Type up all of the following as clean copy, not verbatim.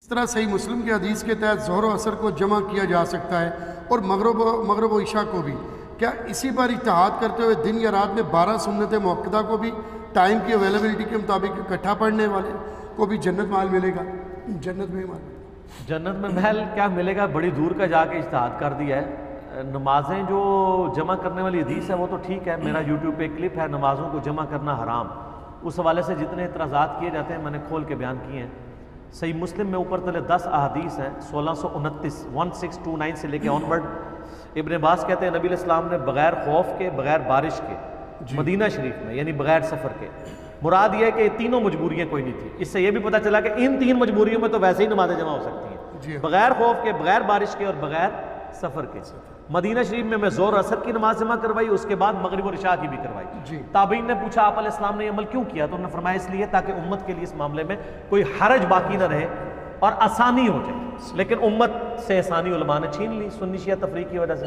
اس طرح صحیح مسلم کی حدیث کے تحت ظہر و عصر کو جمع کیا جا سکتا ہے اور مغرب و عشاء کو بھی، کیا اسی پر اجتہاد کرتے ہوئے دن یا رات میں 12 سنت مؤکدہ کو بھی ٹائم کی اویلیبلٹی کے مطابق اکٹھا پڑھنے والے کو بھی جنت محل ملے گا؟ جنت میں محل، جنت میں محل کیا ملے گا؟ بڑی دور کا جا کے اجتہاد کر دیا ہے۔ نمازیں جو جمع کرنے والی حدیث ہے وہ تو ٹھیک ہے، میرا یوٹیوب پہ ایک کلپ ہے نمازوں کو جمع کرنا حرام، اس حوالے سے جتنے اعتراضات کیے جاتے ہیں میں نے کھول کے بیان کیے ہیں۔ صحیح مسلم میں اوپر تلے 10 احادیث ہیں، 1629 سے لے کے آنورڈ۔ ابن عباس کہتے ہیں نبی علیہ السلام نے بغیر خوف کے، بغیر بارش کے، مدینہ شریف میں یعنی بغیر سفر کے، مراد یہ ہے کہ تینوں مجبوریاں کوئی نہیں تھی۔ اس سے یہ بھی پتہ چلا کہ ان 3 مجبوریوں میں تو ویسے ہی نمازیں جمع ہو سکتی ہیں، بغیر خوف کے، بغیر بارش کے اور بغیر سفر کے۔ مدینہ شریف میں ظہر اثر کی نماز جمع کروائی، اس کے بعد مغرب اور عشاء کی بھی کروائی۔ تابعین نے پوچھا آپ علیہ السلام نے یہ عمل کیوں کیا؟ تو انہوں نے فرمایا اس لیے تاکہ امت کے لیے اس معاملے میں کوئی حرج باقی نہ رہے اور آسانی ہو جائے، لیکن امت سے آسانی علماء نے چھین لی سنی شیعہ تفریق کی وجہ سے۔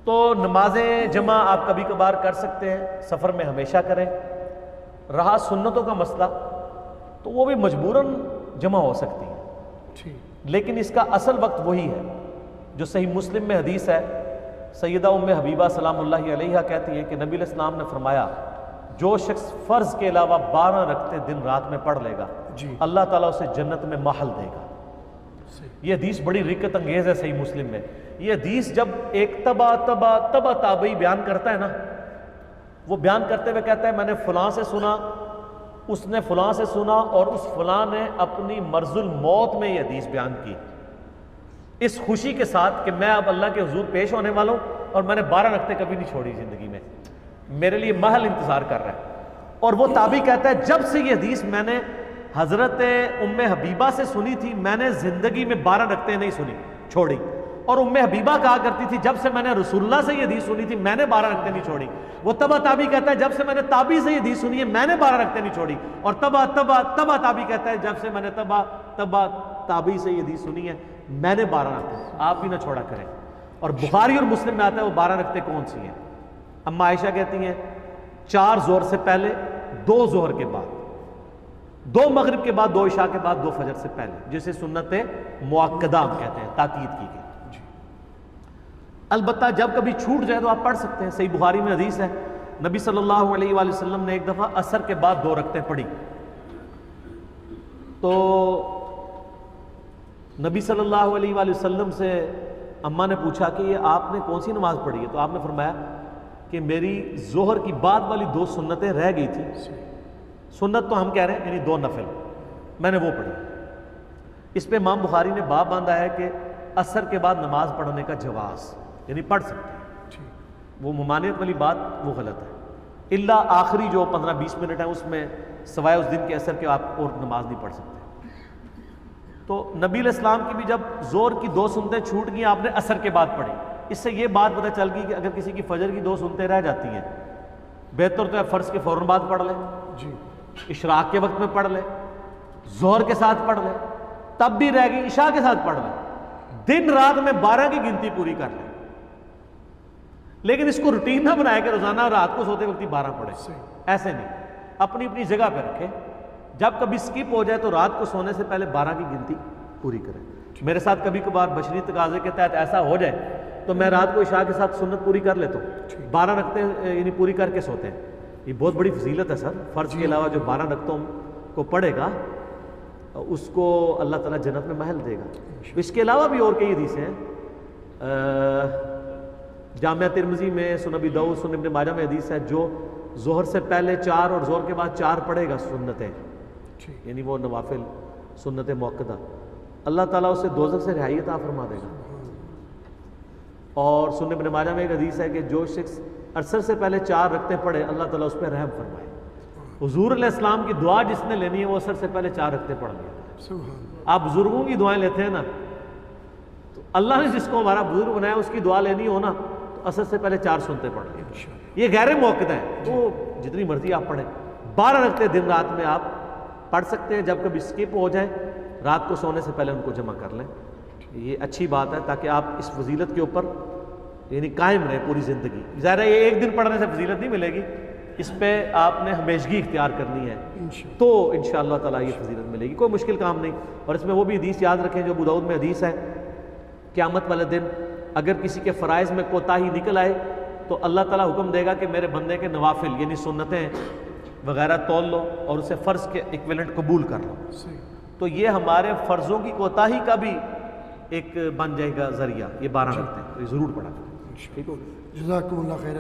تو نمازیں جمع آپ کبھی کبھار کر سکتے ہیں، سفر میں ہمیشہ کریں۔ رہا سنتوں کا مسئلہ تو وہ بھی مجبوراً جمع ہو سکتی ہیں، لیکن اس کا اصل وقت وہی ہے جو صحیح مسلم میں حدیث ہے۔ سیدہ ام حبیبہ سلام اللہ علیہا کہتی ہیں کہ نبی علیہ السلام نے فرمایا جو شخص فرض کے علاوہ 12 رکعتیں دن رات میں پڑھ لے گا اللہ تعالیٰ اسے جنت میں محل دے گا۔ یہ حدیث بڑی رکت انگیز ہے صحیح مسلم میں۔ یہ حدیث جب ایک تبا تابعی بیان کرتا ہے نا، وہ بیان کرتے ہوئے کہتا ہے میں نے فلاں سے سنا، اس نے فلاں سے سنا، اور اس فلاں نے اپنی مرض الموت میں یہ حدیث بیان کی، اس خوشی کے ساتھ کہ میں اب اللہ کے حضور پیش ہونے والا ہوں اور میں نے 12 رکعتیں کبھی نہیں چھوڑی زندگی میں، میرے لیے محل انتظار کر رہا ہے۔ اور وہ تابعی کہتا ہے جب سے یہ حدیث میں نے حضرت ام حبیبہ سے سنی تھی میں نے زندگی میں 12 رکعتیں نہیں سنی چھوڑی، اور ام حبیبہ کہا کرتی تھی جب سے میں نے رسول اللہ سے یہ حدیث سنی تھی میں نے 12 رکعتیں نہیں چھوڑی۔ وہ تابعی کہتا ہے جب سے میں نے تابعی سے یہ حدیث سنی ہے میں نے 12 رکعتیں نہیں چھوڑی، اور تابعی کہتا ہے جب سے میں نے تابعی سے یہ حدیث سنی ہے میں نے 12 رکعتیں، آپ بھی نہ چھوڑا کریں۔ اور بخاری اور مسلم میں آتا ہے وہ 12 رکعتیں کون سی ہیں؟ اما عائشہ کہتی ہیں 4 ظہر سے پہلے، 2 ظہر کے بعد، 2 مغرب کے بعد، 2 عشاء کے بعد، 2 فجر سے پہلے، جسے سنت مؤکدہ ہم کہتے ہیں، تاکید کی گئی۔ البتہ جب کبھی چھوٹ جائے تو آپ پڑھ سکتے ہیں۔ صحیح بخاری میں حدیث ہے نبی صلی اللہ علیہ وآلہ وسلم نے ایک دفعہ عصر کے بعد 2 رکعتیں پڑھی، تو نبی صلی اللہ علیہ وآلہ وسلم سے اماں نے پوچھا کہ یہ آپ نے کون سی نماز پڑھی ہے؟ تو آپ نے فرمایا کہ میری ظہر کی بعد والی 2 سنتیں رہ گئی تھی، سنت تو ہم کہہ رہے ہیں یعنی 2 نفل، میں نے وہ پڑھی۔ اس پہ امام بخاری نے باب باندھا ہے کہ عصر کے بعد نماز پڑھنے کا جواز، یعنی پڑھ سکتے ہیں، وہ ممانعت والی بات وہ غلط ہے، الا آخری جو 15-20 منٹ ہیں اس میں سوائے اس دن کے عصر کے آپ اور نماز نہیں پڑھ سکتے۔ تو نبی علیہ السلام کی بھی جب ظہر کی 2 سنتیں چھوٹ گئیں آپ نے عصر کے بعد پڑھی، اس سے یہ بات پتہ چل گئی کہ اگر کسی کی فجر کی 2 سنتیں رہ جاتی ہیں بہتر تو ہے فرض کے فوراً بعد پڑھ لے، اشراق کے وقت میں پڑھ لے، ظہر کے ساتھ پڑھ لے، تب بھی رہ گئی عشاء کے ساتھ پڑھ لے، دن رات میں 12 کی گنتی پوری کر لے، لیکن اس کو روٹین نہ بنائے کہ روزانہ رات کو سوتے وقت 12 پڑھے، ایسے نہیں، اپنی اپنی جگہ پہ رکھے، جب کبھی سکپ ہو جائے تو رات کو سونے سے پہلے 12 کی گنتی پوری کریں۔ میرے ساتھ کبھی کبھار بشری تقاضے کے تحت ایسا ہو جائے تو میں رات کو عشاء کے ساتھ سنت پوری کر لیتا ہوں، 12 رکعتیں یعنی پوری کر کے سوتے ہیں۔ یہ بہت بڑی فضیلت ہے سر، فرض کے علاوہ جو 12 رکعتوں کو پڑھے گا اس کو اللہ تعالیٰ جنت میں محل دے گا۔ اس کے علاوہ بھی اور کئی حدیثیں ہیں، جامعہ ترمذی میں، سنن ابی داؤد، سنن ابن ماجہ میں حدیث ہے جو ظہر سے پہلے 4 اور ظہر کے بعد 4 پڑھے گا سنتیں، یعنی وہ نوافل سنت مؤکدہ، اللہ تعالیٰ اسے دوزخ سے رہائی عطا فرما دے گا۔ اور سنن ابن ماجہ میں ایک حدیث ہے کہ جو شخص عصر سے پہلے 4 رکعتیں پڑھے اللہ تعالیٰ اس پہ رحم فرمائے۔ حضور علیہ السلام کی دعا جس نے لینی ہے وہ عصر سے پہلے 4 رکعتیں پڑھ لیں۔ آپ بزرگوں کی دعائیں لیتے ہیں نا، تو اللہ نے جس کو ہمارا بزرگ بنایا اس کی دعا لینی ہو نا تو عصر سے پہلے 4 سنتیں پڑھ لیں، یہ غیر موقع ہے، تو جتنی مرضی آپ پڑھیں، 12 رکعتیں دن رات میں آپ پڑھ سکتے ہیں، جب کبھی سکپ ہو جائے رات کو سونے سے پہلے ان کو جمع کر لیں، یہ اچھی بات ہے تاکہ آپ اس فضیلت کے اوپر یعنی قائم رہیں پوری زندگی۔ ظاہر ہے یہ ایک دن پڑھنے سے فضیلت نہیں ملے گی، اس پہ آپ نے ہمیشگی اختیار کرنی ہے انشاءاللہ. تو انشاءاللہ تعالیٰ یہ فضیلت ملے گی. کوئی مشکل کام نہیں. اور اس میں وہ بھی حدیث یاد رکھیں جو ابو داؤد میں حدیث ہے، قیامت والے دن اگر کسی کے فرائض میں کوتاہی نکل آئے تو اللہ تعالیٰ حکم دے گا کہ میرے بندے کے نوافل یعنی سنتیں وغیرہ تول لو اور اسے فرض کے ایکویلنٹ قبول کر لو. صحیح. تو یہ ہمارے فرضوں کی کوتاہی کا بھی ایک بن جائے گا ذریعہ. یہ 12 کرتے ہیں تو یہ ضرور پڑھا کریں. ٹھیک ہو گیا. جزاکم اللہ خیر.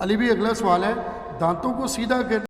علی بھی اگلا سوال ہے، دانتوں کو سیدھا کر